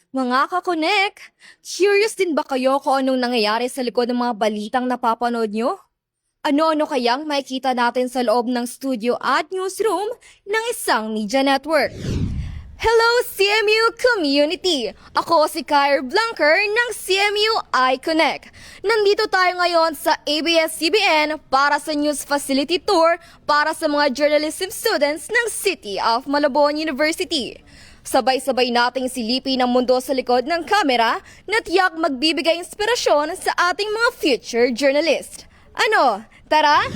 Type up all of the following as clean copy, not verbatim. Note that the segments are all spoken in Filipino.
Mga kakonek, curious din ba kayo kung anong nangyayari sa likod ng mga balitang napapanood nyo? Ano-ano kayang makikita natin sa loob ng studio at newsroom ng isang media network? Hello CMU community! Ako si Kyre Blanker ng CMU iConnect. Nandito tayo ngayon sa ABS-CBN para sa News Facility Tour para sa mga journalism students ng City of Malabon University. Sabay-sabay nating silipin ang mundo sa likod ng kamera na tiyak magbibigay inspirasyon sa ating mga future journalist. Ano, tara?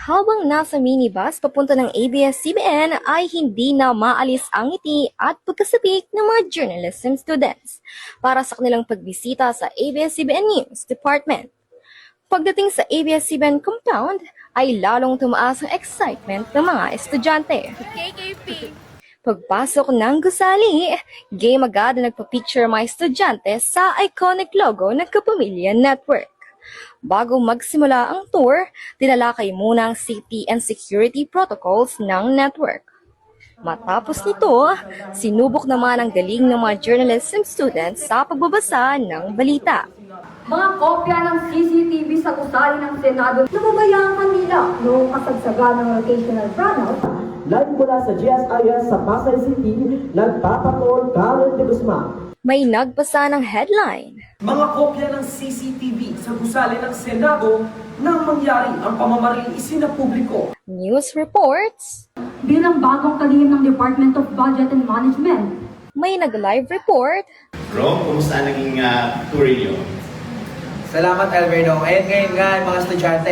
Habang nasa minibus papunta ng ABS-CBN ay hindi na maalis ang ngiti at pagkasabik ng mga journalism students para sa kanilang pagbisita sa ABS-CBN News Department. Pagdating sa ABS-CBN compound ay lalong tumaas ang excitement ng mga estudyante. KKP. Pagpasok ng gusali, game agad na nagpa-picture mga estudyante sa iconic logo ng Kapamilya Network. Bago magsimula ang tour, tinalakay muna ang safety and security protocols ng network. Matapos nito, sinubok naman ang galing ng mga journalism students sa pagbabasa ng balita. Mga kopya ng CCTV sa gusali ng Senado na mabayaan kanila noong kasagsagan ng rotational brownout. Live mula sa GSIS sa Pasay City, nagpapatol Karen de Guzman. May nagpasa ng headline. Mga kopya ng CCTV sa gusali ng Senado nang mangyari ang pamamaril isinapubliko. News reports. Bilang bagong kalihim ng Department of Budget and Management. May nag-live report. Bro, kumusta naging tour niyo? Salamat, Alberno. Ngayon nga, mga estudyante,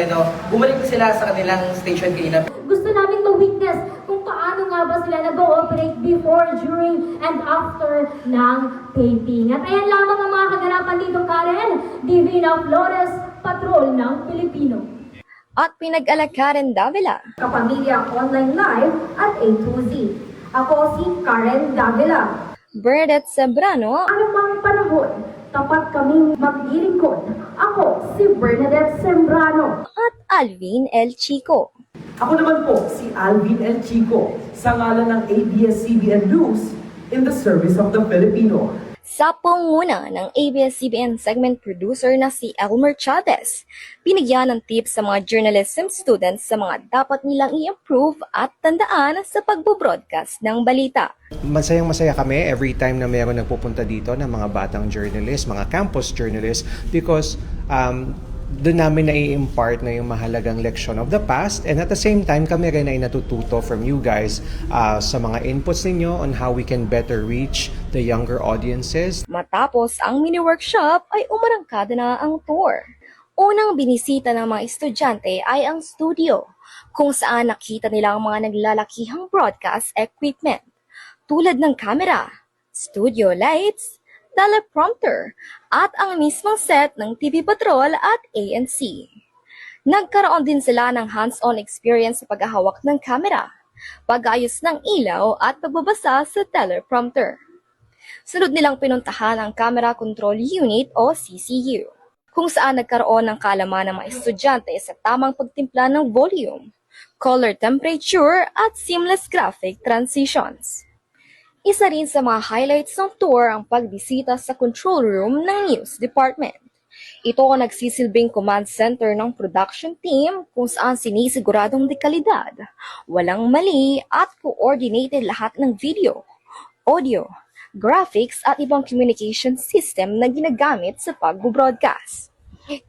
bumalik na sila sa kanilang station kanina. Gusto namin ma-witness kung paano nga ba sila nag-ooperate before, during, and after ng taping. At ayan lamang ang mga kaganapan dito, Karen. Divina Flores, Patrol ng Pilipino. At pinag-alakaran Davila. Kapamilya Online Live at A to Z. Ako si Karen Davila. Bernadette Sembrano. Anumang panahon, tapat kaming maglilingkod. Ako si Bernadette Sembrano. At Alvin L. Chico. Ako naman po si Alvin L. Chico sa ngalan ng ABS-CBN News in the service of the Filipino. Sa panguna ng ABS-CBN segment producer na si Elmer Chavez, binigyan ng tips sa mga journalism students sa mga dapat nilang i-improve at tandaan sa pagbo-broadcast ng balita. Masayang-masaya kami every time na mayroon nagpupunta dito ng mga batang journalist, mga campus journalists, because doon namin nai-impart na yung mahalagang leksyon of the past, and at the same time kami rin ay natututo from you guys sa mga inputs ninyo on how we can better reach the younger audiences. Matapos ang mini-workshop ay umarangkada na ang tour. Unang binisita ng mga estudyante ay ang studio, kung saan nakita nila ang mga naglalakihang broadcast equipment, tulad ng camera, studio lights, teleprompter, at ang mismong set ng TV Patrol at ANC. Nagkaroon din sila ng hands-on experience sa paghahawak ng camera, pag-ayos ng ilaw at pagbabasa sa teleprompter. Sunod nilang pinuntahan ang Camera Control Unit o CCU, kung saan nagkaroon ng kaalaman ng mga estudyante sa tamang pagtimpla ng volume, color temperature at seamless graphic transitions. Isa rin sa mga highlights ng tour ang pagbisita sa control room ng News Department. Ito ang nagsisilbing command center ng production team kung saan sinisiguradong dekalidad, walang mali at coordinated lahat ng video, audio, graphics at ibang communication system na ginagamit sa pagbo-broadcast.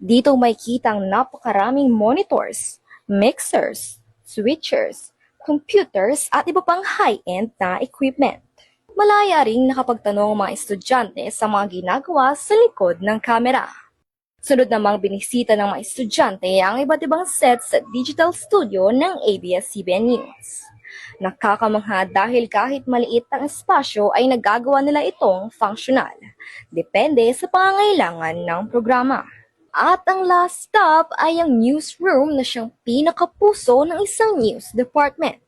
Dito may kitang napakaraming monitors, mixers, switchers, computers at iba pang high-end na equipment. Malaya ring nakapagtanong ang mga estudyante sa mga ginagawa sa likod ng kamera. Sunod namang binisita ng mga estudyante ang iba't ibang sets sa digital studio ng ABS-CBN News. Nakakamangha dahil kahit maliit ang espasyo ay nagagawa nila itong functional. Depende sa pangangailangan ng programa. At ang last stop ay ang newsroom na siyang pinakapuso ng isang news department.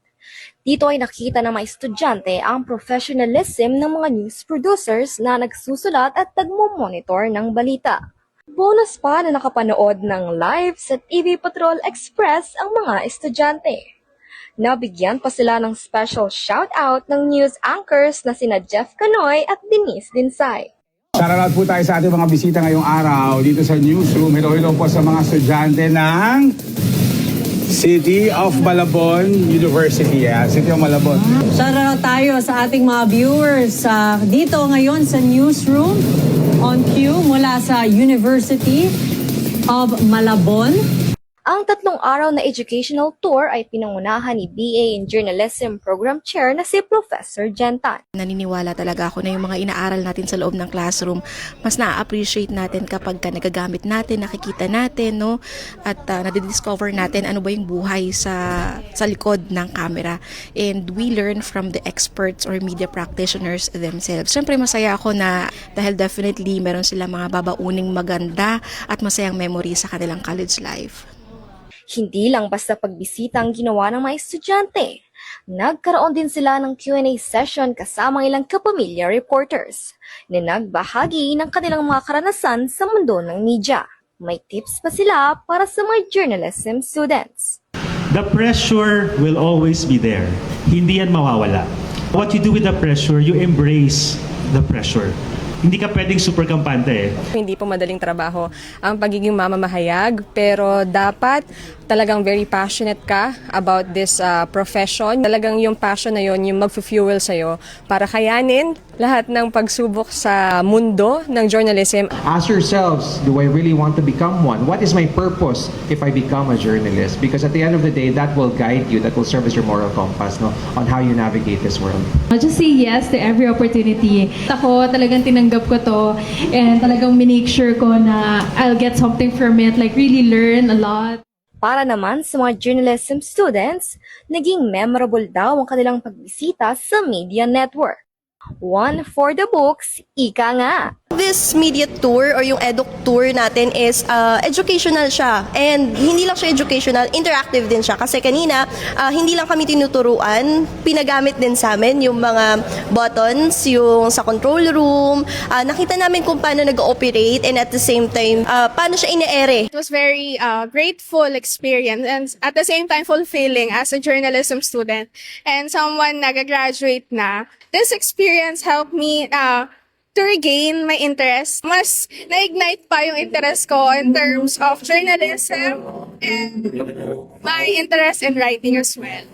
Dito ay nakita ng mga estudyante ang professionalism ng mga news producers na nagsusulat at nagmo-monitor ng balita. Bonus pa na nakapanood ng live sa TV Patrol Express ang mga estudyante. Nabigyan pa sila ng special shoutout ng news anchors na sina Jeff Canoy at Denise Dinsay. Shoutout po tayo sa ating mga bisita ngayong araw dito sa newsroom. Hello po sa mga estudyante ng City of Malabon University. City of Malabon. Shoutout tayo sa ating mga viewers dito ngayon sa newsroom on cue mula sa University of Malabon. Ang 3 araw na educational tour ay pinangunahan ni BA in Journalism Program Chair na si Professor Jentan. Naniniwala talaga ako na yung mga inaaral natin sa loob ng classroom, mas na-appreciate natin kapag nagagamit natin, nakikita natin, no? At nadidiscover natin ano ba yung buhay sa likod ng camera. And we learn from the experts or media practitioners themselves. Siyempre masaya ako na dahil definitely meron silang mga babauning maganda at masayang memory sa kanilang college life. Hindi lang basta pagbisita ang ginawa ng mga estudyante. Nagkaroon din sila ng Q&A session kasama ilang kapamilya reporters na nagbahagi ng kanilang mga karanasan sa mundo ng media. May tips pa sila para sa mga journalism students. The pressure will always be there. Hindi yan mawawala. What you do with the pressure, you embrace the pressure. Hindi ka pwedeng super kampante eh. Hindi po madaling trabaho ang pagiging mamamahayag, pero dapat talagang very passionate ka about this profession. Talagang yung passion na yun, yung mag-fuel sa'yo para kayanin lahat ng pagsubok sa mundo ng journalism. Ask yourselves, do I really want to become one? What is my purpose if I become a journalist? Because at the end of the day, that will guide you, that will serve as your moral compass, no, on how you navigate this world. I'll just say yes to every opportunity. Ako talagang tinanggap ko to and talagang minake sure ko na I'll get something from it, like really learn a lot. Para naman sa mga journalism students, naging memorable daw ang kanilang pagbisita sa media network. One for the books, ika nga. This media tour or yung eduk tour natin is educational siya. And hindi lang siya educational, interactive din siya. Kasi kanina, hindi lang kami tinuturuan, pinagamit din sa amin yung mga buttons, yung sa control room. Nakita namin kung paano nag-ooperate and at the same time, paano siya ine-ere. It was very grateful experience and at the same time fulfilling as a journalism student and someone nag-graduate na. This experience helped me to regain my interest. Mas na-ignite pa yung interest ko in terms of journalism and my interest in writing as well.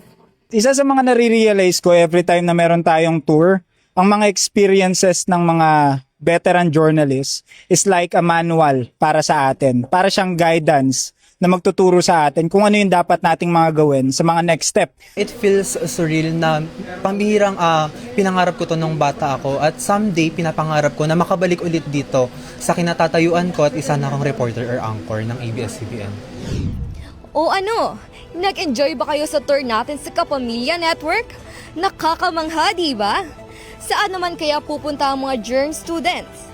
Isa sa mga nare-realize ko every time na meron tayong tour, ang mga experiences ng mga veteran journalists is like a manual para sa atin. Para siyang guidance na magtuturo sa atin kung ano yung dapat nating mga gawin sa mga next step. It feels surreal na pambihirang pinangarap ko to nung bata ako at someday pinapangarap ko na makabalik ulit dito sa kinatatayuan ko at isa na akong reporter or anchor ng ABS-CBN. O ano, nag-enjoy ba kayo sa tour natin sa Kapamilya Network? Nakakamangha, di ba? Saan naman kaya pupunta ang mga journal students?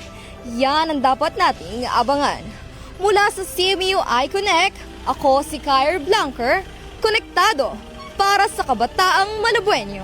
Yan ang dapat nating abangan. Mula sa CMU iConnect, ako si Kyra Blanker, konektado para sa kabataang Malabueño.